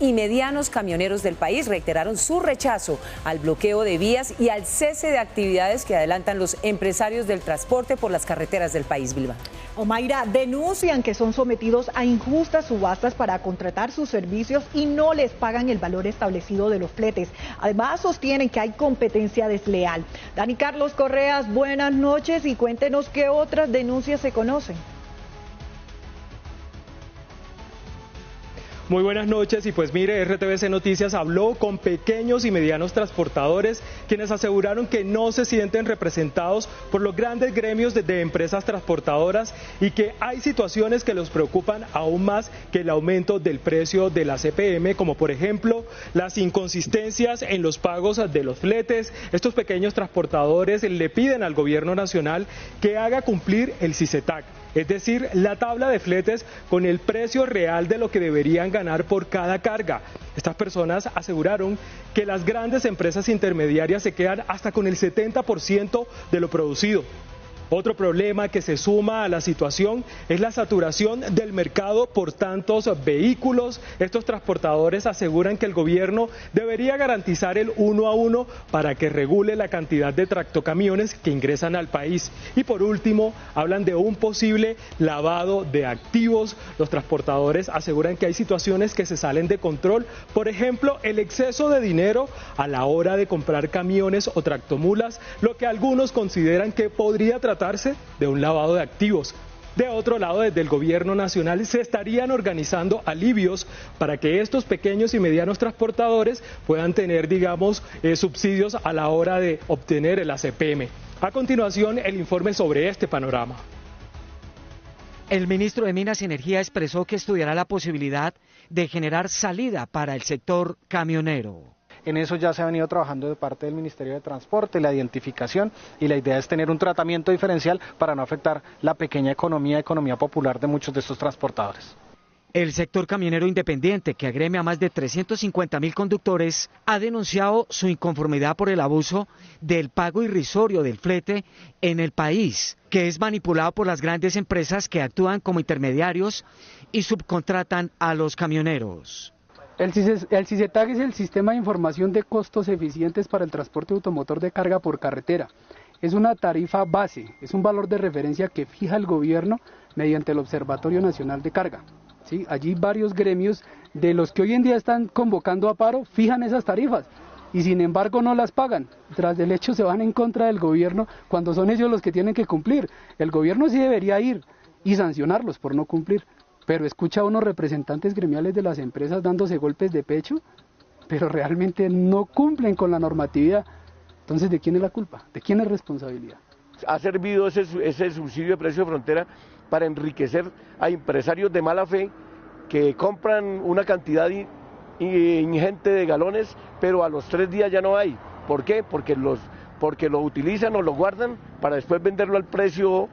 y medianos camioneros del país reiteraron su rechazo al bloqueo de vías y al cese de actividades que adelantan los empresarios del transporte por las carreteras del país, Vilma. Omaira, denuncian que son sometidos a injustas subastas para contratar sus servicios y no les pagan el valor establecido de los fletes. Además, sostienen que hay competencia desleal. Dani Carlos Correas, buenas noches y cuéntenos qué otras denuncias se conocen. Muy buenas noches y pues mire, RTVC Noticias habló con pequeños y medianos transportadores quienes aseguraron que no se sienten representados por los grandes gremios de empresas transportadoras y que hay situaciones que los preocupan aún más que el aumento del precio de la CPM, como por ejemplo las inconsistencias en los pagos de los fletes. Estos pequeños transportadores le piden al gobierno nacional que haga cumplir el CICETAC, es decir, la tabla de fletes con el precio real de lo que deberían ganar por cada carga. Estas personas aseguraron que las grandes empresas intermediarias se quedan hasta con el 70% de lo producido. Otro problema que se suma a la situación es la saturación del mercado por tantos vehículos. Estos transportadores aseguran que el gobierno debería garantizar el 1 a 1 para que regule la cantidad de tractocamiones que ingresan al país. Y por último, hablan de un posible lavado de activos. Los transportadores aseguran que hay situaciones que se salen de control. Por ejemplo, el exceso de dinero a la hora de comprar camiones o tractomulas, lo que algunos consideran que podría tratarse de un lavado de activos. De otro lado, desde el gobierno nacional se estarían organizando alivios para que estos pequeños y medianos transportadores puedan tener, digamos, subsidios a la hora de obtener el ACPM. A continuación, el informe sobre este panorama. El ministro de Minas y Energía expresó que estudiará la posibilidad de generar salida para el sector camionero. En eso ya se ha venido trabajando de parte del Ministerio de Transporte, la identificación, y la idea es tener un tratamiento diferencial para no afectar la pequeña economía popular de muchos de estos transportadores. El sector camionero independiente, que agremia a más de 350.000 conductores, ha denunciado su inconformidad por el abuso del pago irrisorio del flete en el país, que es manipulado por las grandes empresas que actúan como intermediarios y subcontratan a los camioneros. El CICETAC es el Sistema de Información de Costos Eficientes para el Transporte Automotor de Carga por Carretera. Es una tarifa base, es un valor de referencia que fija el gobierno mediante el Observatorio Nacional de Carga. ¿Sí? Allí varios gremios de los que hoy en día están convocando a paro fijan esas tarifas y sin embargo no las pagan. Tras del hecho se van en contra del gobierno cuando son ellos los que tienen que cumplir. El gobierno sí debería ir y sancionarlos por no cumplir. Pero escucha a unos representantes gremiales de las empresas dándose golpes de pecho, pero realmente no cumplen con la normatividad. Entonces, ¿de quién es la culpa? ¿De quién es responsabilidad? Ha servido ese subsidio de precio de frontera para enriquecer a empresarios de mala fe que compran una cantidad ingente de galones, pero a los 3 días ya no hay. ¿Por qué? Porque lo utilizan o lo guardan para después venderlo al precio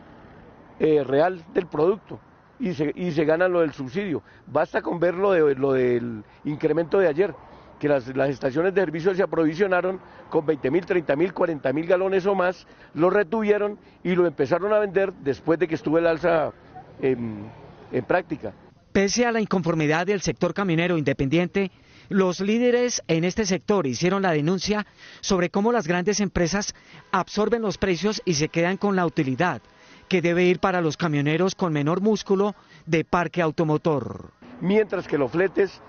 real del producto. Y se ganan lo del subsidio. Basta con ver lo del incremento de ayer, que las estaciones de servicio se aprovisionaron con 20.000, 30.000, 40.000 galones o más, lo retuvieron y lo empezaron a vender después de que estuvo el alza en práctica. Pese a la inconformidad del sector camionero independiente, los líderes en este sector hicieron la denuncia sobre cómo las grandes empresas absorben los precios y se quedan con la utilidad que debe ir para los camioneros con menor músculo de parque automotor. Mientras que los fletes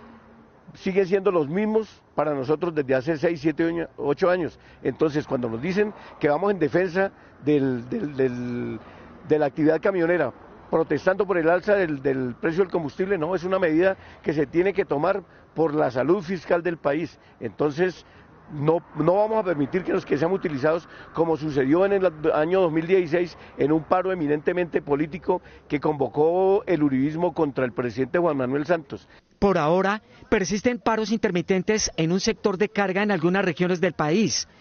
siguen siendo los mismos para nosotros desde hace 6, 7, 8 años. Entonces, cuando nos dicen que vamos en defensa de la actividad camionera, protestando por el alza del precio del combustible, no, es una medida que se tiene que tomar por la salud fiscal del país. Entonces, no vamos a permitir que sean utilizados como sucedió en el año 2016 en un paro eminentemente político que convocó el uribismo contra el presidente Juan Manuel Santos. Por ahora, persisten paros intermitentes en un sector de carga en algunas regiones del país.